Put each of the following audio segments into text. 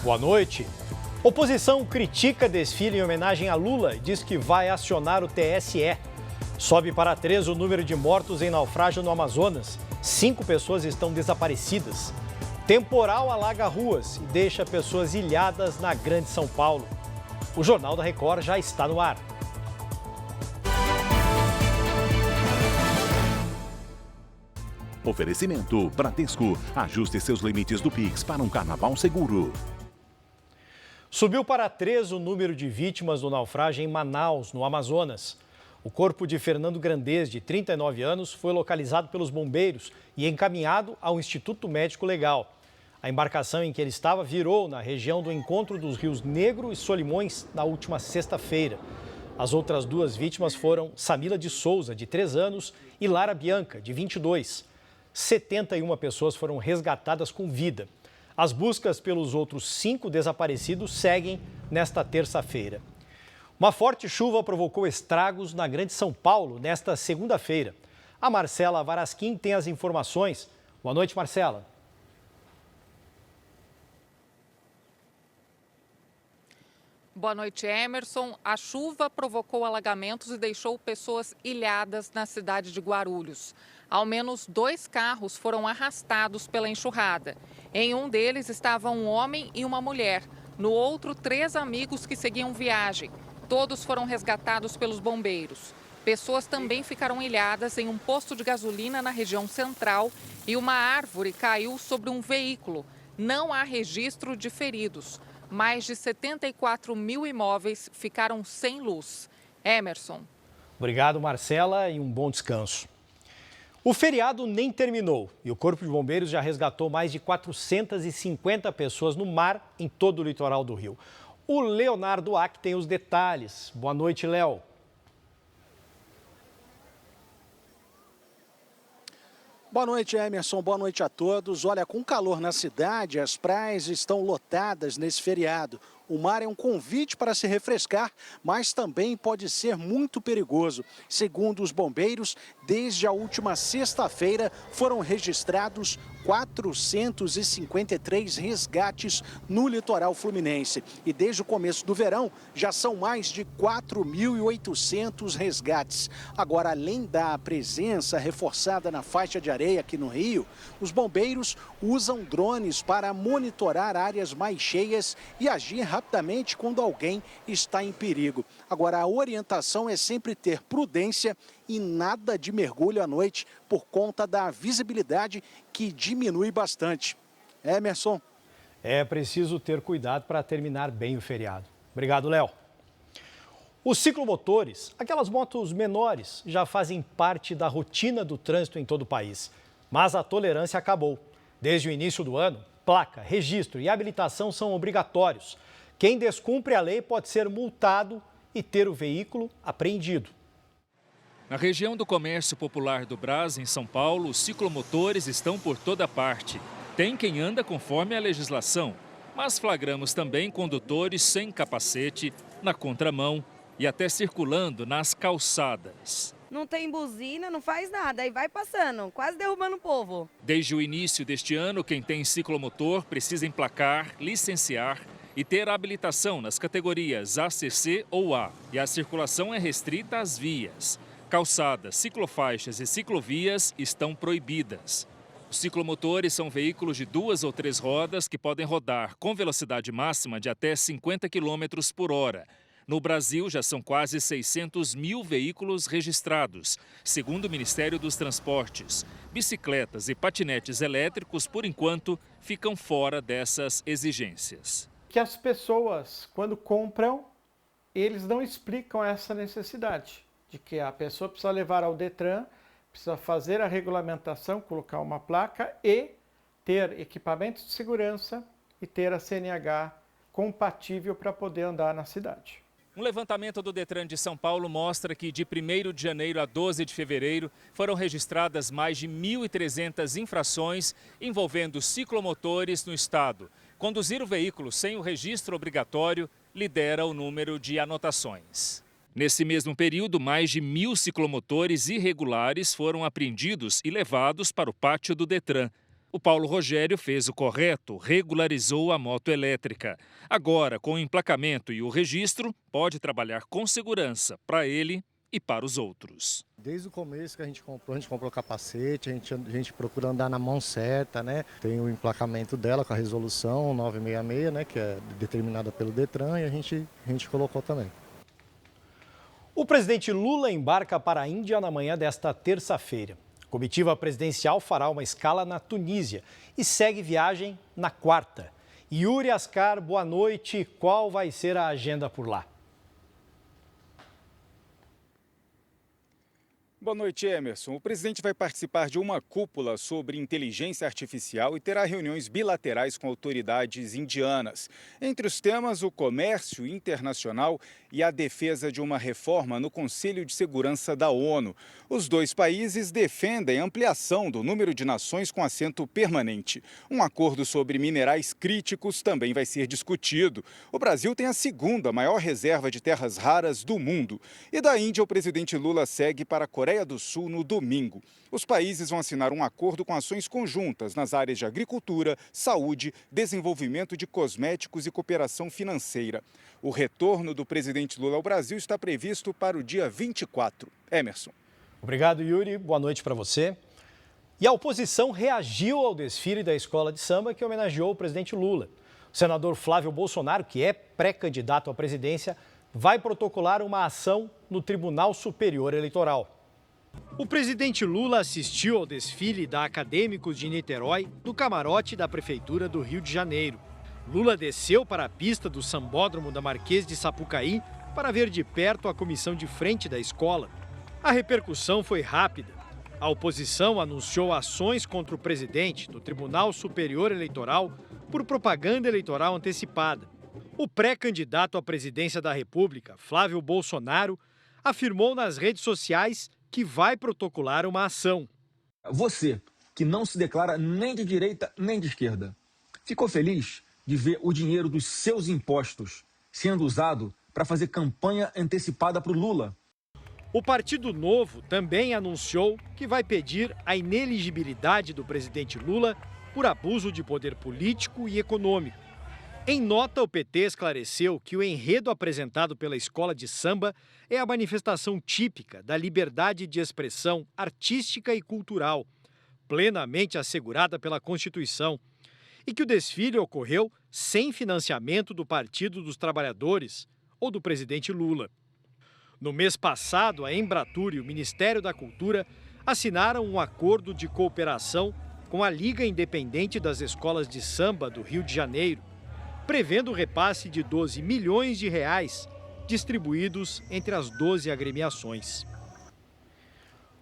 Boa noite. Oposição critica desfile em homenagem a Lula e diz que vai acionar o TSE. Sobe para 3 o número de mortos em naufrágio no Amazonas. 5 pessoas estão desaparecidas. Temporal alaga ruas e deixa pessoas ilhadas na Grande São Paulo. O Jornal da Record já está no ar. Oferecimento Bradesco. Ajuste seus limites do Pix para um carnaval seguro. Subiu para 3 o número de vítimas do naufrágio em Manaus, no Amazonas. O corpo de Fernando Grandez, de 39 anos, foi localizado pelos bombeiros e encaminhado ao Instituto Médico Legal. A embarcação em que ele estava virou na região do encontro dos rios Negro e Solimões na última sexta-feira. As outras 2 vítimas foram Samila de Souza, de 3 anos, e Lara Bianca, de 22. 71 pessoas foram resgatadas com vida. As buscas pelos outros 5 desaparecidos seguem nesta terça-feira. Uma forte chuva provocou estragos na Grande São Paulo nesta segunda-feira. A Marcela Varasquim tem as informações. Boa noite, Marcela. Boa noite, Emerson. A chuva provocou alagamentos e deixou pessoas ilhadas na cidade de Guarulhos. Ao menos 2 carros foram arrastados pela enxurrada. Em um deles estava um homem e uma mulher. No outro, 3 amigos que seguiam viagem. Todos foram resgatados pelos bombeiros. Pessoas também ficaram ilhadas em um posto de gasolina na região central e uma árvore caiu sobre um veículo. Não há registro de feridos. Mais de 74 mil imóveis ficaram sem luz. Emerson. Obrigado, Marcela, e um bom descanso. O feriado nem terminou e o Corpo de Bombeiros já resgatou mais de 450 pessoas no mar em todo o litoral do Rio. O Leonardo Ack tem os detalhes. Boa noite, Léo. Boa noite, Emerson. Boa noite a todos. Olha, com calor na cidade, as praias estão lotadas nesse feriado. O mar é um convite para se refrescar, mas também pode ser muito perigoso. Segundo os bombeiros, desde a última sexta-feira foram registrados 453 resgates no litoral fluminense. E desde o começo do verão, já são mais de 4.800 resgates. Agora, além da presença reforçada na faixa de areia aqui no Rio, os bombeiros usam drones para monitorar áreas mais cheias e agir rapidamente quando alguém está em perigo. Agora, a orientação é sempre ter prudência e nada de mergulho à noite por conta da visibilidade que diminui bastante. Emerson. É preciso ter cuidado para terminar bem o feriado. Obrigado, Léo. Os ciclomotores, aquelas motos menores, já fazem parte da rotina do trânsito em todo o país. Mas a tolerância acabou. Desde o início do ano, placa, registro e habilitação são obrigatórios. Quem descumpre a lei pode ser multado e ter o veículo apreendido. Na região do Comércio Popular do Brás, em São Paulo, os ciclomotores estão por toda parte. Tem quem anda conforme a legislação, mas flagramos também condutores sem capacete, na contramão e até circulando nas calçadas. Não tem buzina, não faz nada, aí vai passando, quase derrubando o povo. Desde o início deste ano, quem tem ciclomotor precisa emplacar, licenciar e ter habilitação nas categorias ACC ou A. E a circulação é restrita às vias. Calçadas, ciclofaixas e ciclovias estão proibidas. Os ciclomotores são veículos de 2 ou 3 rodas que podem rodar com velocidade máxima de até 50 km por hora. No Brasil, já são quase 600 mil veículos registrados, segundo o Ministério dos Transportes. Bicicletas e patinetes elétricos, por enquanto, ficam fora dessas exigências. Que as pessoas, quando compram, eles não explicam essa necessidade de que a pessoa precisa levar ao Detran, precisa fazer a regulamentação, colocar uma placa e ter equipamentos de segurança e ter a CNH compatível para poder andar na cidade. Um levantamento do Detran de São Paulo mostra que de 1º de janeiro a 12 de fevereiro foram registradas mais de 1.300 infrações envolvendo ciclomotores no estado. Conduzir o veículo sem o registro obrigatório lidera o número de anotações. Nesse mesmo período, mais de 1.000 ciclomotores irregulares foram apreendidos e levados para o pátio do Detran. O Paulo Rogério fez o correto, regularizou a moto elétrica. Agora, com o emplacamento e o registro, pode trabalhar com segurança para ele e para os outros. Desde o começo que a gente comprou capacete, a gente procura andar na mão certa, né? Tem o emplacamento dela com a resolução 966, né? Que é determinada pelo Detran, e a gente colocou também. O presidente Lula embarca para a Índia na manhã desta terça-feira. A comitiva presidencial fará uma escala na Tunísia e segue viagem na quarta. Yuri Ascar, boa noite. Qual vai ser a agenda por lá? Boa noite, Emerson. O presidente vai participar de uma cúpula sobre inteligência artificial e terá reuniões bilaterais com autoridades indianas. Entre os temas, o comércio internacional e a defesa de uma reforma no Conselho de Segurança da ONU. Os dois países defendem a ampliação do número de nações com assento permanente. Um acordo sobre minerais críticos também vai ser discutido. O Brasil tem a segunda maior reserva de terras raras do mundo. E da Índia, o presidente Lula segue para a Coreia do Sul no domingo. Os países vão assinar um acordo com ações conjuntas nas áreas de agricultura, saúde, desenvolvimento de cosméticos e cooperação financeira. O retorno do presidente Lula ao Brasil está previsto para o dia 24. Emerson. Obrigado, Yuri. Boa noite para você. E a oposição reagiu ao desfile da escola de samba que homenageou o presidente Lula. O senador Flávio Bolsonaro, que é pré-candidato à presidência, vai protocolar uma ação no Tribunal Superior Eleitoral. O presidente Lula assistiu ao desfile da Acadêmicos de Niterói no camarote da Prefeitura do Rio de Janeiro. Lula desceu para a pista do Sambódromo da Marquês de Sapucaí para ver de perto a comissão de frente da escola. A repercussão foi rápida. A oposição anunciou ações contra o presidente no Tribunal Superior Eleitoral por propaganda eleitoral antecipada. O pré-candidato à presidência da República, Flávio Bolsonaro, afirmou nas redes sociais que vai protocolar uma ação. Você, que não se declara nem de direita nem de esquerda, ficou feliz de ver o dinheiro dos seus impostos sendo usado para fazer campanha antecipada para o Lula? O Partido Novo também anunciou que vai pedir a ineligibilidade do presidente Lula por abuso de poder político e econômico. Em nota, o PT esclareceu que o enredo apresentado pela escola de samba é a manifestação típica da liberdade de expressão artística e cultural, plenamente assegurada pela Constituição, e que o desfile ocorreu sem financiamento do Partido dos Trabalhadores ou do presidente Lula. No mês passado, a Embratur e o Ministério da Cultura assinaram um acordo de cooperação com a Liga Independente das Escolas de Samba do Rio de Janeiro, prevendo o repasse de 12 milhões de reais distribuídos entre as 12 agremiações.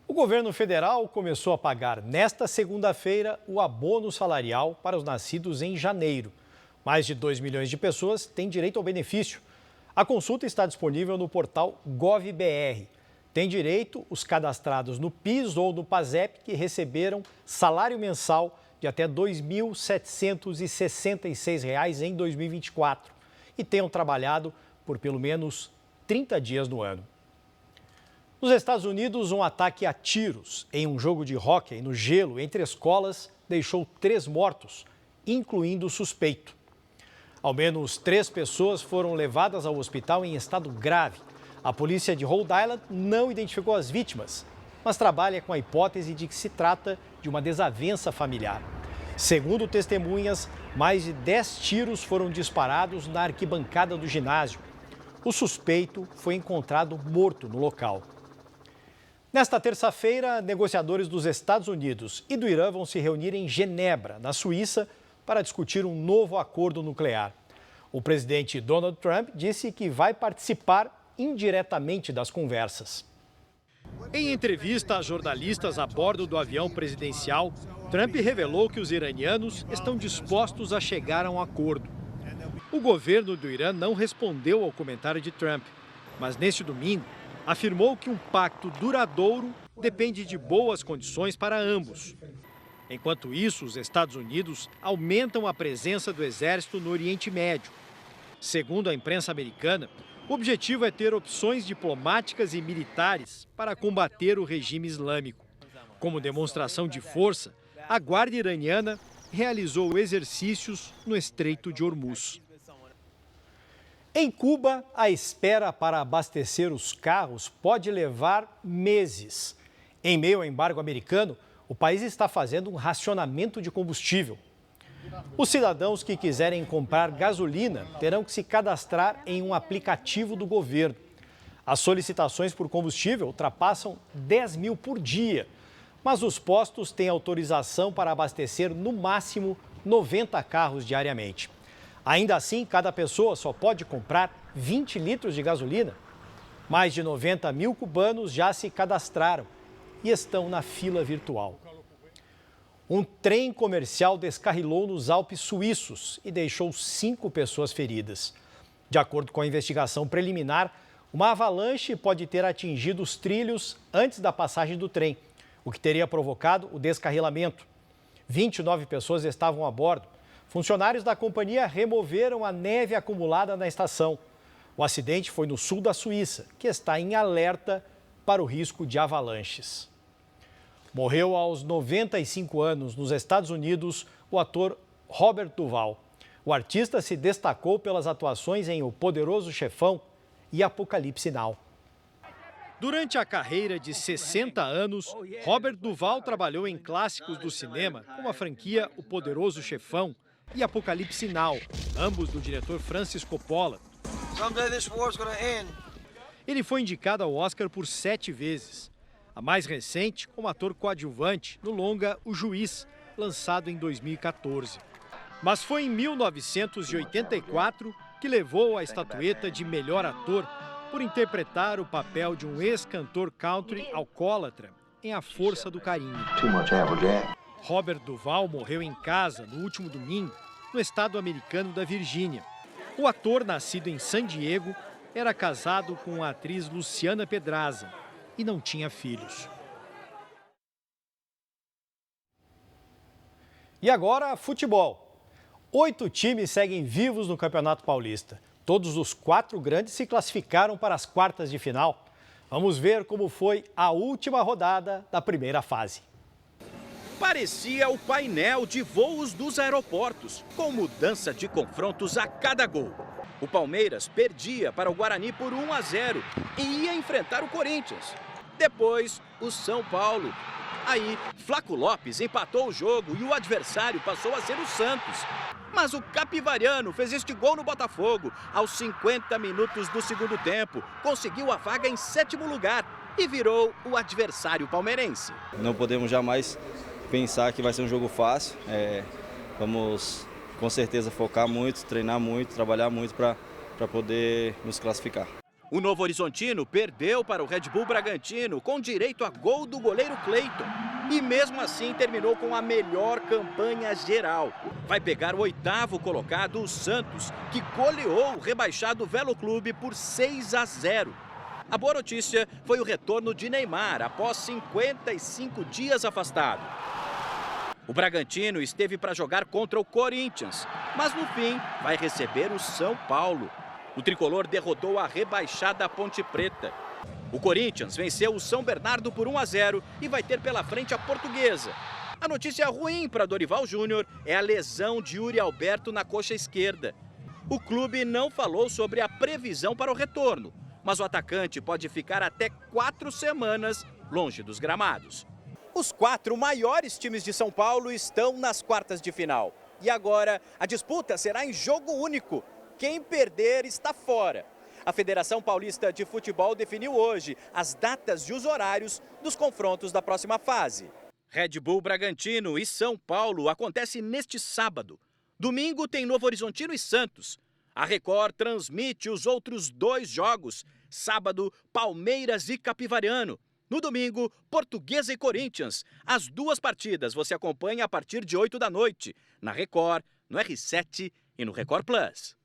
O governo federal começou a pagar nesta segunda-feira o abono salarial para os nascidos em janeiro. Mais de 2 milhões de pessoas têm direito ao benefício. A consulta está disponível no portal GovBR. Tem direito os cadastrados no PIS ou no PASEP que receberam salário mensal de até R$ 2.766 em 2024 e tenham trabalhado por pelo menos 30 dias no ano. Nos Estados Unidos, um ataque a tiros em um jogo de hóquei no gelo entre escolas deixou 3 mortos, incluindo o suspeito. Ao menos 3 pessoas foram levadas ao hospital em estado grave. A polícia de Rhode Island não identificou as vítimas, mas trabalha com a hipótese de que se trata de uma desavença familiar. Segundo testemunhas, mais de 10 tiros foram disparados na arquibancada do ginásio. O suspeito foi encontrado morto no local. Nesta terça-feira, negociadores dos Estados Unidos e do Irã vão se reunir em Genebra, na Suíça, para discutir um novo acordo nuclear. O presidente Donald Trump disse que vai participar indiretamente das conversas. Em entrevista a jornalistas a bordo do avião presidencial, Trump revelou que os iranianos estão dispostos a chegar a um acordo. O governo do Irã não respondeu ao comentário de Trump, mas neste domingo afirmou que um pacto duradouro depende de boas condições para ambos. Enquanto isso, os Estados Unidos aumentam a presença do exército no Oriente Médio. Segundo a imprensa americana, o objetivo é ter opções diplomáticas e militares para combater o regime islâmico. Como demonstração de força, a Guarda Iraniana realizou exercícios no Estreito de Hormuz. Em Cuba, a espera para abastecer os carros pode levar meses. Em meio ao embargo americano, o país está fazendo um racionamento de combustível. Os cidadãos que quiserem comprar gasolina terão que se cadastrar em um aplicativo do governo. As solicitações por combustível ultrapassam 10 mil por dia, mas os postos têm autorização para abastecer no máximo 90 carros diariamente. Ainda assim, cada pessoa só pode comprar 20 litros de gasolina. Mais de 90 mil cubanos já se cadastraram e estão na fila virtual. Um trem comercial descarrilou nos Alpes suíços e deixou 5 pessoas feridas. De acordo com a investigação preliminar, uma avalanche pode ter atingido os trilhos antes da passagem do trem, o que teria provocado o descarrilamento. 29 pessoas estavam a bordo. Funcionários da companhia removeram a neve acumulada na estação. O acidente foi no sul da Suíça, que está em alerta para o risco de avalanches. Morreu aos 95 anos nos Estados Unidos o ator Robert Duvall. O artista se destacou pelas atuações em O Poderoso Chefão e Apocalipse Now. Durante a carreira de 60 anos, Robert Duvall trabalhou em clássicos do cinema, como a franquia O Poderoso Chefão e Apocalipse Now, ambos do diretor Francis Coppola. Ele foi indicado ao Oscar por 7 vezes. A mais recente, como ator coadjuvante, no longa O Juiz, lançado em 2014. Mas foi em 1984 que levou a estatueta de melhor ator por interpretar o papel de um ex-cantor country alcoólatra em A Força do Carinho. Robert Duvall morreu em casa no último domingo, no estado americano da Virgínia. O ator, nascido em San Diego, era casado com a atriz Luciana Pedraza e não tinha filhos. E agora, futebol. 8 times seguem vivos no Campeonato Paulista. Todos os 4 grandes se classificaram para as quartas de final. Vamos ver como foi a última rodada da primeira fase. Parecia o painel de voos dos aeroportos, com mudança de confrontos a cada gol. O Palmeiras perdia para o Guarani por 1-0 e ia enfrentar o Corinthians. Depois, o São Paulo. Aí, Flaco Lopes empatou o jogo e o adversário passou a ser o Santos. Mas o capivariano fez este gol no Botafogo aos 50 minutos do segundo tempo. Conseguiu a vaga em 7º lugar e virou o adversário palmeirense. Não podemos jamais pensar que vai ser um jogo fácil. Vamos com certeza focar muito, treinar muito, trabalhar muito para poder nos classificar. O Novo Horizontino perdeu para o Red Bull Bragantino com direito a gol do goleiro Cleiton. E mesmo assim terminou com a melhor campanha geral. Vai pegar o 8º colocado, o Santos, que goleou o rebaixado Velo Clube por 6-0. A boa notícia foi o retorno de Neymar após 55 dias afastado. O Bragantino esteve para jogar contra o Corinthians, mas no fim vai receber o São Paulo. O tricolor derrotou a rebaixada Ponte Preta. O Corinthians venceu o São Bernardo por 1-0 e vai ter pela frente a Portuguesa. A notícia ruim para Dorival Júnior é a lesão de Yuri Alberto na coxa esquerda. O clube não falou sobre a previsão para o retorno, mas o atacante pode ficar até 4 semanas longe dos gramados. Os 4 maiores times de São Paulo estão nas quartas de final. E agora a disputa será em jogo único. Quem perder está fora. A Federação Paulista de Futebol definiu hoje as datas e os horários dos confrontos da próxima fase. Red Bull Bragantino e São Paulo acontece neste sábado. Domingo tem Novo Horizontino e Santos. A Record transmite os outros 2 jogos. Sábado, Palmeiras e Capivariano. No domingo, Portuguesa e Corinthians. As 2 partidas você acompanha a partir de 8 da noite. Na Record, no R7 e no Record Plus.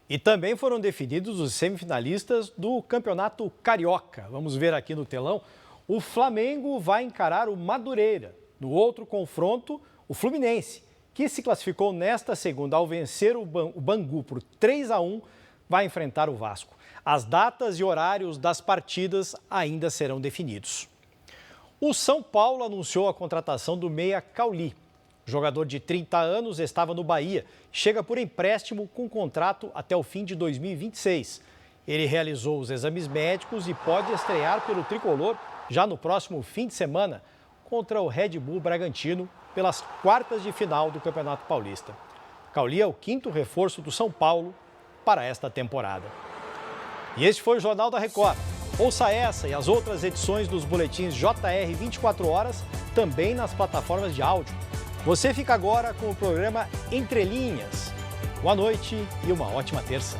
E também foram definidos os semifinalistas do Campeonato Carioca. Vamos ver aqui no telão. O Flamengo vai encarar o Madureira. No outro confronto, o Fluminense, que se classificou nesta segunda ao vencer o Bangu por 3-1, vai enfrentar o Vasco. As datas e horários das partidas ainda serão definidos. O São Paulo anunciou a contratação do meia Cauli. O jogador de 30 anos estava no Bahia, chega por empréstimo com contrato até o fim de 2026. Ele realizou os exames médicos e pode estrear pelo tricolor já no próximo fim de semana contra o Red Bull Bragantino pelas quartas de final do Campeonato Paulista. Cauli é o 5º reforço do São Paulo para esta temporada. E este foi o Jornal da Record. Ouça essa e as outras edições dos boletins JR 24 horas também nas plataformas de áudio. Você fica agora com o programa Entre Linhas. Boa noite e uma ótima terça.